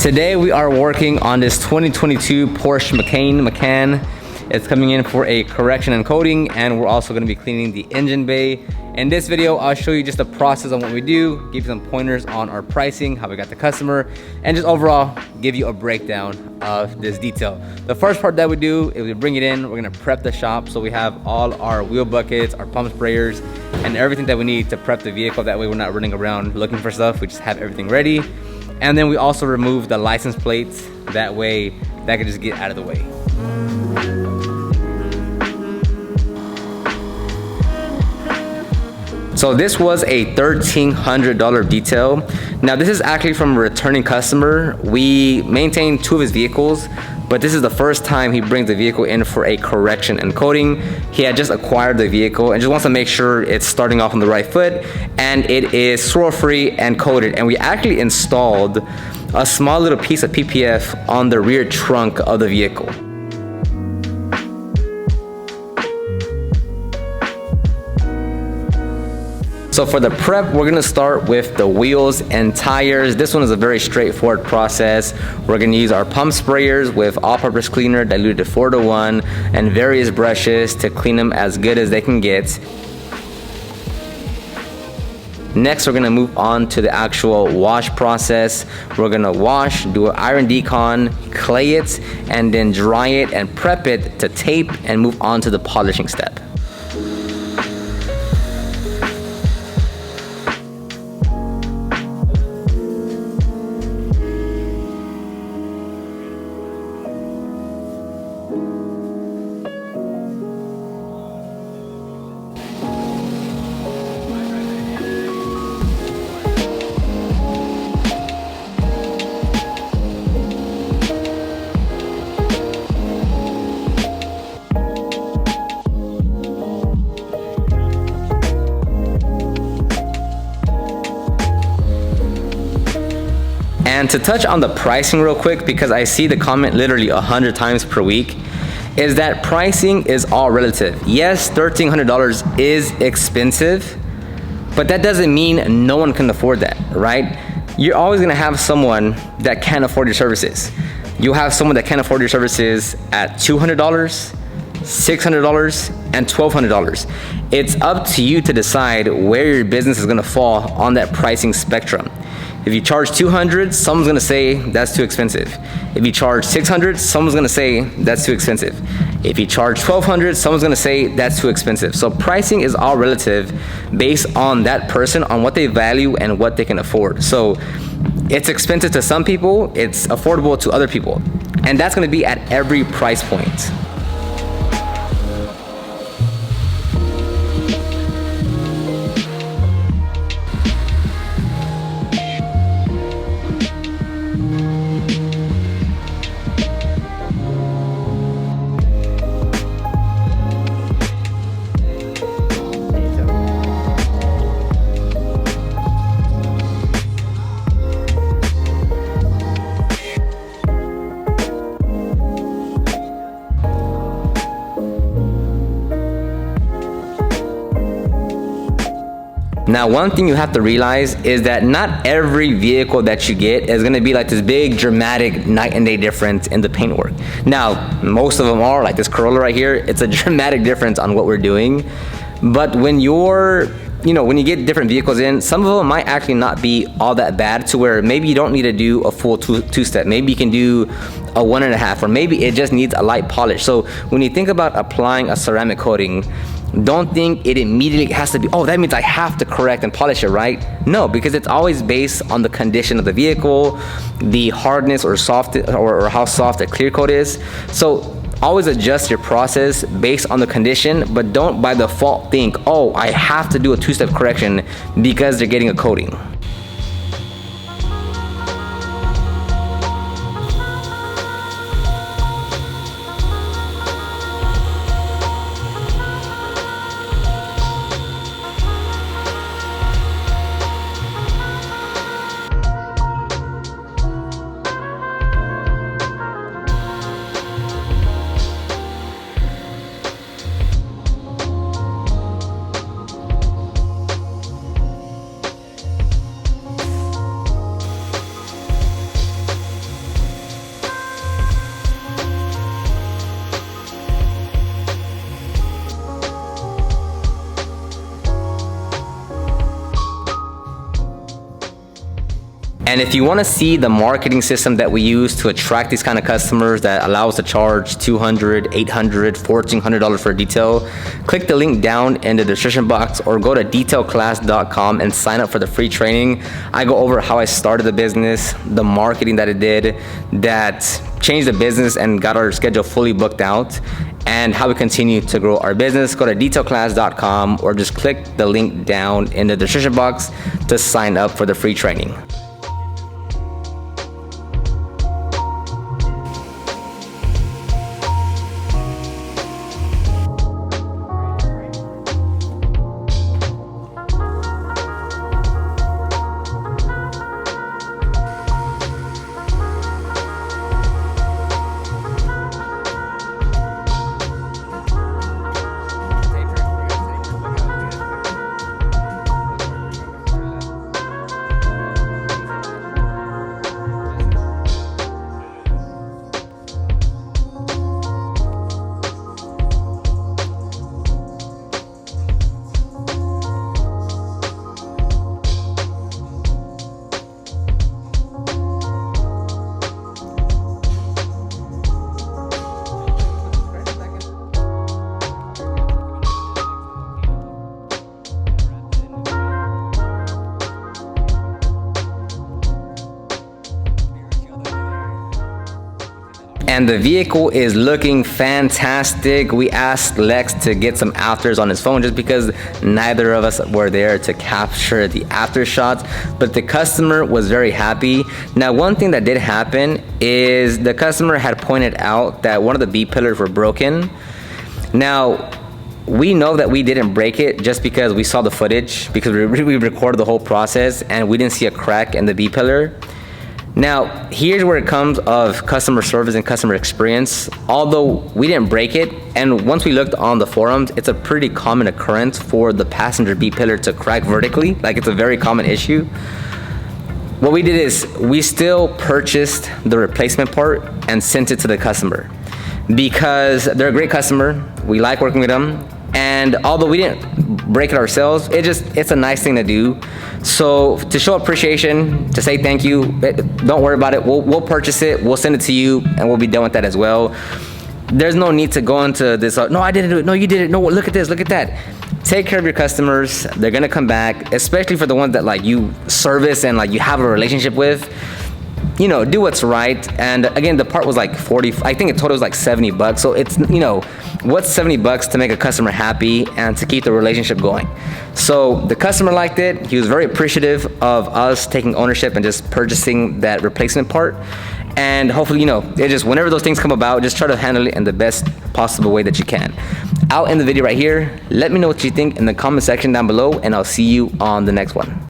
Today we are working on this 2022 Porsche Macan. It's coming in for a correction and coating, and we're also going to be cleaning the engine bay. In this video, I'll show you just the process on what we do, give you some pointers on our pricing, how we got the customer, and just overall give you a breakdown of this detail. The first part that we do is we bring it in, we're going to prep the shop. So we have all our wheel buckets, our pump sprayers, and everything that we need to prep the vehicle. That way we're not running around looking for stuff. We just have everything ready. And then we also remove the license plates. That way that can just get out of the way. So this was a $1,300 detail. Now this is actually from a returning customer. We maintain 2 of his vehicles, but this is the first time he brings the vehicle in for a correction and coating. He had just acquired the vehicle and just wants to make sure it's starting off on the right foot and it is swirl free and coated. And we actually installed a small little piece of PPF on the rear trunk of the vehicle. So for the prep, we're gonna start with the wheels and tires. This one is a very straightforward process. We're gonna use our pump sprayers with all-purpose cleaner diluted to 4:1 and various brushes to clean them as good as they can get. Next, we're gonna move on to the actual wash process. We're gonna wash, do an iron decon, clay it, and then dry it and prep it to tape and move on to the polishing step. And to touch on the pricing real quick, because I see the comment literally 100 times per week, is that pricing is all relative. Yes, $1,300 is expensive, but that doesn't mean no one can afford that, right? You're always gonna have someone that can't afford your services. You'll have someone that can't afford your services at $200, $600, and $1,200. It's up to you to decide where your business is gonna fall on that pricing spectrum. If you charge $200, someone's gonna say that's too expensive. If you charge $600, someone's gonna say that's too expensive. If you charge $1,200, someone's gonna say that's too expensive. So pricing is all relative based on that person, on what they value and what they can afford. So it's expensive to some people, it's affordable to other people. And that's gonna be at every price point. Now, one thing you have to realize is that not every vehicle that you get is gonna be like this big dramatic night and day difference in the paintwork. Now, most of them are, like this Corolla right here, it's a dramatic difference on what we're doing. But when when you get different vehicles in, some of them might actually not be all that bad, to where maybe you don't need to do a full two-step. Maybe you can do a 1.5, or maybe it just needs a light polish. So when you think about applying a ceramic coating, don't think it immediately has to be, oh, that means I have to correct and polish it, right? No, because it's always based on the condition of the vehicle, the hardness or soft, or how soft a clear coat is. So always adjust your process based on the condition, but don't by default think, oh, I have to do a 2-step correction because they're getting a coating. And if you want to see the marketing system that we use to attract these kind of customers that allow us to charge $200, $800, $1,400 for a detail, click the link down in the description box or go to detailclass.com and sign up for the free training. I go over how I started the business, the marketing that it did, that changed the business and got our schedule fully booked out, and how we continue to grow our business. Go to detailclass.com or just click the link down in the description box to sign up for the free training. And the vehicle is looking fantastic. We asked Lex to get some afters on his phone just because neither of us were there to capture the after shots, but the customer was very happy. Now, one thing that did happen is the customer had pointed out that one of the B pillars were broken. Now, we know that we didn't break it just because we saw the footage, because we recorded the whole process and we didn't see a crack in the B pillar. Now, here's where it comes of customer service and customer experience. Although we didn't break it, and once we looked on the forums, it's a pretty common occurrence for the passenger B pillar to crack vertically. Like, it's a very common issue. What we did is we still purchased the replacement part and sent it to the customer because they're a great customer. We like working with them. And although we didn't break it ourselves, it's a nice thing to do. So to show appreciation, to say thank you, don't worry about it. We'll purchase it, we'll send it to you, and we'll be done with that as well. There's no need to go into this, no, I didn't do it, no, you did it, no, look at this, look at that. Take care of your customers. They're gonna come back, especially for the ones that like you service and like you have a relationship with. You know, do what's right. And again, the part was like 40, I think in total was like 70 bucks. So it's, you know, what's 70 bucks to make a customer happy and to keep the relationship going? So the customer liked it. He was very appreciative of us taking ownership and just purchasing that replacement part. And hopefully, you know, it just, whenever those things come about, just try to handle it in the best possible way that you can. I'll end the video right here. Let me know what you think in the comment section down below, and I'll see you on the next one.